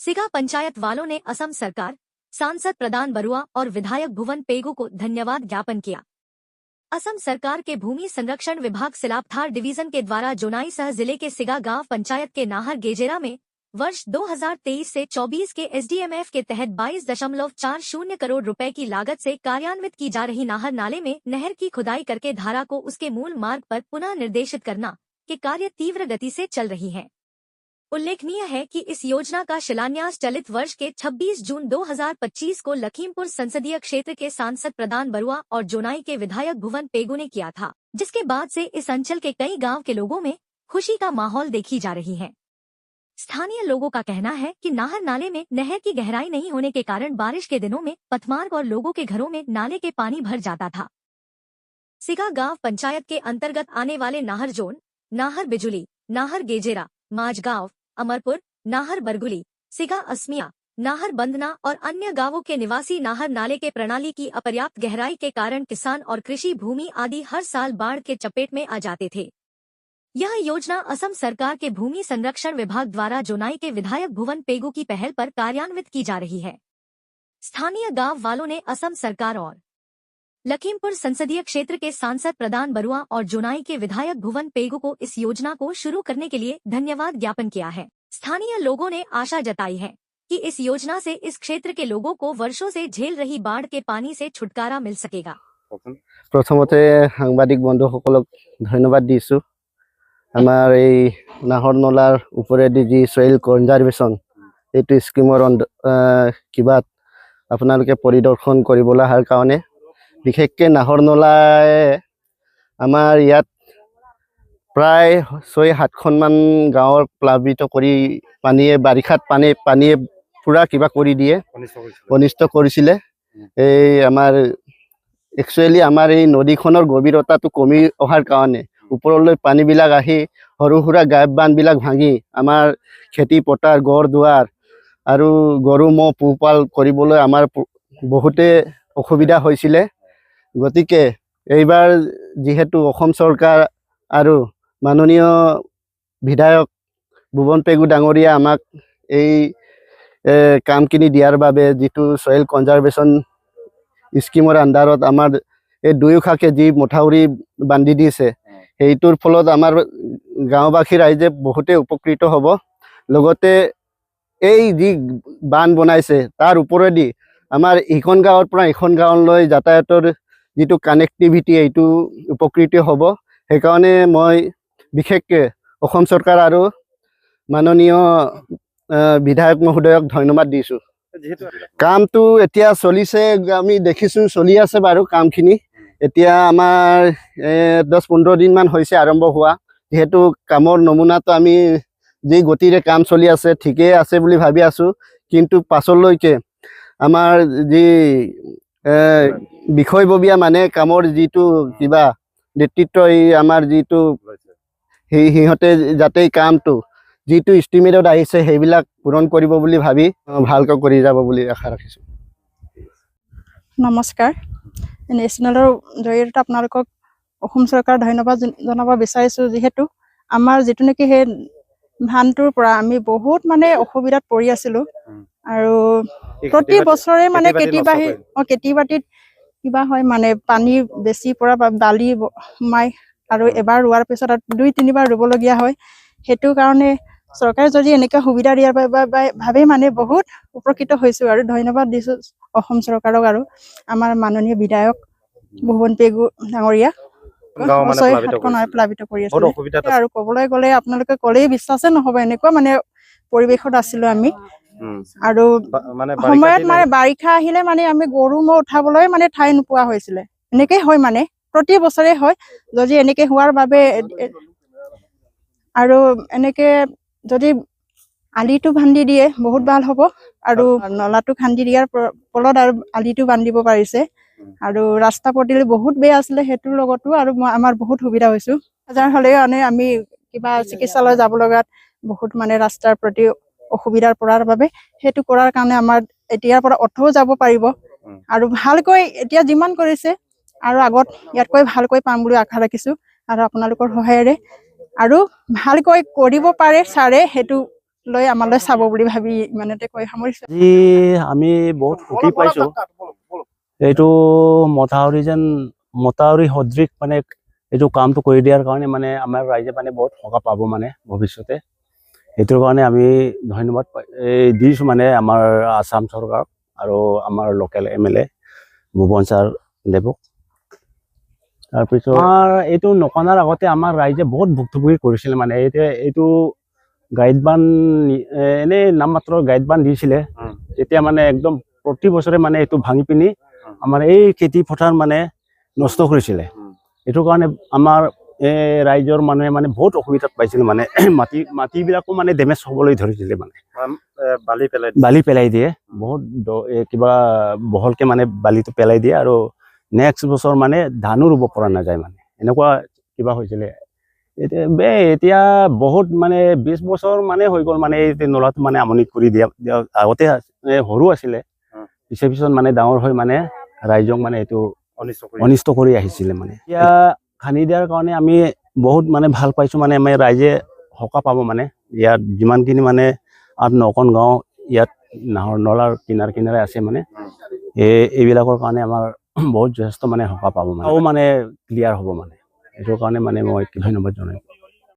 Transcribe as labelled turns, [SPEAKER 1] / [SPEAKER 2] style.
[SPEAKER 1] सिगा पंचायत वालों ने असम सरकार, सांसद प्रदान बरुआ और विधायक भुवन पेगु को धन्यवाद ज्ञापन किया। असम सरकार के भूमि संरक्षण विभाग सिलापथार डिवीजन के द्वारा जोनाई सह जिले के सिगा गांव पंचायत के नाहर गेजेरा में वर्ष 2023 से 24 के एसडीएमएफ के तहत 22.40 करोड़ रुपए की लागत से कार्यान्वित की जा रही नाहर नाले में नहर की खुदाई करके धारा को उसके मूल मार्ग पर पुनः निर्देशित करना के कार्य तीव्र गति से चल रही है। उल्लेखनीय है कि इस योजना का शिलान्यास चलित वर्ष के 26 जून 2025 को लखीमपुर संसदीय क्षेत्र के सांसद प्रदान बरुआ और जोनाई के विधायक भुवन पेगु ने किया था, जिसके बाद से इस अंचल के कई गांव के लोगों में खुशी का माहौल देखी जा रही है। स्थानीय लोगों का कहना है कि नाहर नाले में नहर की गहराई नहीं होने के कारण बारिश के दिनों में पथमार्ग और लोगों के घरों में नाले के पानी भर जाता था। सिगा गांव पंचायत के अंतर्गत आने वाले नाहर जोन, नाहर बिजुली, नाहर गेजेरा, माझगांव, अमरपुर, नाहर बरगुली, सिगा अस्मिया, नाहर बंदना और अन्य गांवों के निवासी नाहर नाले के प्रणाली की अपर्याप्त गहराई के कारण किसान और कृषि भूमि आदि हर साल बाढ़ के चपेट में आ जाते थे। यह योजना असम सरकार के भूमि संरक्षण विभाग द्वारा जोनाई के विधायक भुवन पेगु की पहल पर कार्यान्वित की जा रही है। स्थानीय गांव वालों ने असम सरकार और लखीमपुर संसदीय क्षेत्र के सांसद प्रदान बरुआ और जोनाई के विधायक भुवन पेगु को इस योजना को शुरू करने के लिए धन्यवाद ज्ञापन किया है। स्थानीय लोगों ने आशा जताई है कि इस योजना से इस क्षेत्र के लोगों को वर्षों से झेल रही बाढ़ के पानी से छुटकारा मिल सकेगा।
[SPEAKER 2] प्रथमते सांबादिक बंधुসকলক धन्यवाद दिसु। आमार এই নাহৰ নলাৰ ওপৰেদি যি সয়েল কনজাৰভেশ্যন এইটো স্কিমৰ কিবা আপোনালোকে পৰিদৰ্শন কৰিবলৈ অহাৰ কাৰণে বিশেষকৈ নাহৰ নলাই আমাৰ ইয়াত প্ৰায় 6-7খন মান গাঁৱৰ প্লাবিত কৰি পানীয়ে বাৰিষাত পানীয়ে পুৰা কিবা কৰি দিয়ে, অনিষ্ট কৰিছিলে। এই আমাৰ একচুৱেলি আমাৰ এই নদীখনৰ গভীৰতাটো কমি অহাৰ কাৰণে ওপৰলৈ পানীবিলাক আহি সৰু সুৰা গাঁত বান্ধবিলাক ভাঙি আমাৰ খেতি পথাৰ গড় দুৱাৰ আৰু গৰু ম'হ পোহপাল কৰিবলৈ আমাৰ বহুতে অসুবিধা হৈছিলে। গতিকে এইবাৰ যেহেতু অসম চৰকাৰ আৰু মাননীয় বিধায়ক ভুৱন পেগু ডাঙৰীয়া আমাক এই কামখিনি দিয়াৰ বাবে যিটো সয়েল কনজাৰভেশ্যন স্কিমৰ আন্ডাৰত আমাৰ এই দুয়োকাষে যি মথাউৰি বান্ধি দিছে সেইটোৰ ফলত আমাৰ গাঁওবাসী ৰাইজে বহুতে উপকৃত হ'ব। লগতে এই যি বান্ধ বনাইছে তাৰ ওপৰেদি আমাৰ ইখন গাঁৱৰ পৰা ইখন গাঁৱলৈ যাতায়াতৰ যিটো কানেক্টিভিটি এইটো উপকৃত হ'ব। সেইকাৰণে মই বিশেষকৈ অসম চৰকাৰ আৰু মাননীয় বিধায়ক মহোদয়ক ধন্যবাদ দিছোঁ। কামটো এতিয়া চলিছে, আমি দেখিছোঁ চলি আছে বাৰু কামখিনি। এতিয়া আমাৰ 10-15 দিনমান হৈছে আৰম্ভ হোৱা। যেহেতু কামৰ নমুনাটো আমি যি গতিৰে কাম চলি আছে ঠিকেই আছে বুলি ভাবি আছোঁ, কিন্তু পাছলৈকে আমাৰ যি বিষয়ববীয়া মানে কামৰ যিটো কিবা নেতৃত্ব এই আমাৰ যিটো সিহঁতে যাতে কামটো যিটো ইষ্টিমেটত আহিছে সেইবিলাক পূৰণ কৰিব বুলি ভাবি ভালকৈ কৰি যাব বুলি আশা ৰাখিছোঁ।
[SPEAKER 3] নমস্কাৰ। নেশ্যনেলৰ জৰিয়তে আপোনালোকক অসম চৰকাৰ ধন্যবাদ জনাব বিচাৰিছোঁ, যিহেতু আমাৰ যিটো নেকি সেই ধানটোৰ পৰা আমি বহুত মানে অসুবিধাত পৰি আছিলোঁ আৰু প্ৰতি বছৰে মানে খেতি বাতিত কিবা হয় মানে পানী বেছি পৰা বা বালি সোমাই আৰু এবাৰ ৰোৱাৰ পিছত 2-3বাৰ ৰুবলগীয়া হয়। সেইটো কাৰণে চৰকাৰে যদি এনেকৈ সুবিধা দিয়াৰ বাবে মানে বহুত উপকৃত হৈছোঁ আৰু ধন্যবাদ দিছোঁ অসম চৰকাৰক আৰু আমাৰ মাননীয় বিধায়ক ভুৱন পেগু ডাঙৰীয়া। প্লাবিত কৰি আছে আৰু ক'বলৈ গ'লে আপোনালোকে ক'লেই বিশ্বাসে নহ'ব, এনেকুৱা মানে পৰিৱেশত আছিলোঁ আমি। আৰু সময়ত মানে বাৰিষা আহিলে মানে আমি গৰু ম'হ উঠাবলৈ মানে ঠাই নোপোৱা হৈছিলে। এনেকেই হয় মানে প্ৰতি বছৰে হয়। যদি এনেকৈ হোৱাৰ বাবে আৰু এনেকৈ যদি আলিটো বান্ধি দিয়ে বহুত ভাল হ'ব আৰু নলাটো খান্দি দিয়াৰ ফলত আৰু আলিটো বান্ধিব পাৰিছে আৰু ৰাস্তা পদূলি বহুত বেয়া আছিলে, সেইটোৰ লগতো আৰু আমাৰ বহুত সুবিধা হৈছোঁ। যাৰ হ'লেও আমি কিবা চিকিৎসালয় যাব লগাত বহুত মানে ৰাস্তাৰ প্ৰতি অসুবিধাৰ পৰাৰ বাবে সেইটো কৰাৰ কাৰণে আমাৰ এতিয়াৰ পৰা অটোও যাব পাৰিব আৰু ভালকৈ এতিয়া যিমান কৰিছে আৰু আগত ইয়াতকৈ ভালকৈ পাম বুলি আশা ৰাখিছোঁ আৰু আপোনালোকৰ সহায়েৰে আৰু ভালকৈ কৰিব পাৰে ছাৰে সেইটো লৈ আমালৈ চাব বুলি ভাবি ইমানতে কৈ সামৰিছোঁ।
[SPEAKER 4] আজি আমি বহুত সুখী পাইছোঁ। এইটো মথাউৰি সদৃশ মানে এইটো কামটো কৰি দিয়াৰ কাৰণে মানে আমাৰ ৰাইজে মানে বহুত সকাহ পাব মানে ভৱিষ্যতে। সেইটোৰ কাৰণে আমি ধন্যবাদ দিছোঁ মানে আমাৰ আসাম চৰকাৰক আৰু আমাৰ লোকেল MLA ভুৱন ছাৰ দেৱক। তাৰপিছত আমাৰ এইটো নকনাৰ আগতে আমাৰ ৰাইজে বহুত ভুক্তভোগী কৰিছিলে মানে এতিয়া এইটো গাইড বান এনেই নাম মাত্ৰ গাইড বান দিছিলে। এতিয়া মানে একদম প্ৰতি বছৰে মানে এইটো ভাঙি পিনি আমাৰ এই খেতি পথাৰ মানে নষ্ট কৰিছিলে। এইটো কাৰণে আমাৰ ৰাইজৰ মানুহে মানে বহুত অসুবিধাত পাইছিল মানে মাটিবিলাকো মানে ডেমেজ হ'বলৈ ধৰিছিলে মানে বালি পেলাই দিয়ে বহুত কিবা বহলকে মানে বালিটো পেলাই দিয়ে আৰু নেক্সট বছৰ মানে ধানো ৰুব পৰা নাযায় মানে এনেকুৱা কিবা হৈছিলে। এতিয়া বহুত মানে 20 বছৰ মানে হৈ গ'ল মানে এই নলাটো মানে আমনি কৰি দিয়া আগতে সৰু আছিলে পিছত মানে ডাঙৰ হৈ মানে ৰাইজক মানে এইটো অনিষ্ট কৰি আহিছিলে মানে। এতিয়া খান্দি দিয়াৰ কাৰণে আমি বহুত মানে ভাল পাইছোঁ মানে আমি ৰাইজে সকাহ পাব মানে ইয়াত যিমানখিনি মানে 8-9খন গাঁও ইয়াত নাহৰ নলাৰ কিনাৰে আছে মানে এইবিলাকৰ কাৰণে আমাৰ বহুত যথেষ্ট মানে সকাহ পাব মানে আৰু মানে ক্লিয়াৰ হ'ব মানে এইটোৰ কাৰণে মানে মই ধন্যবাদ জনাইছোঁ।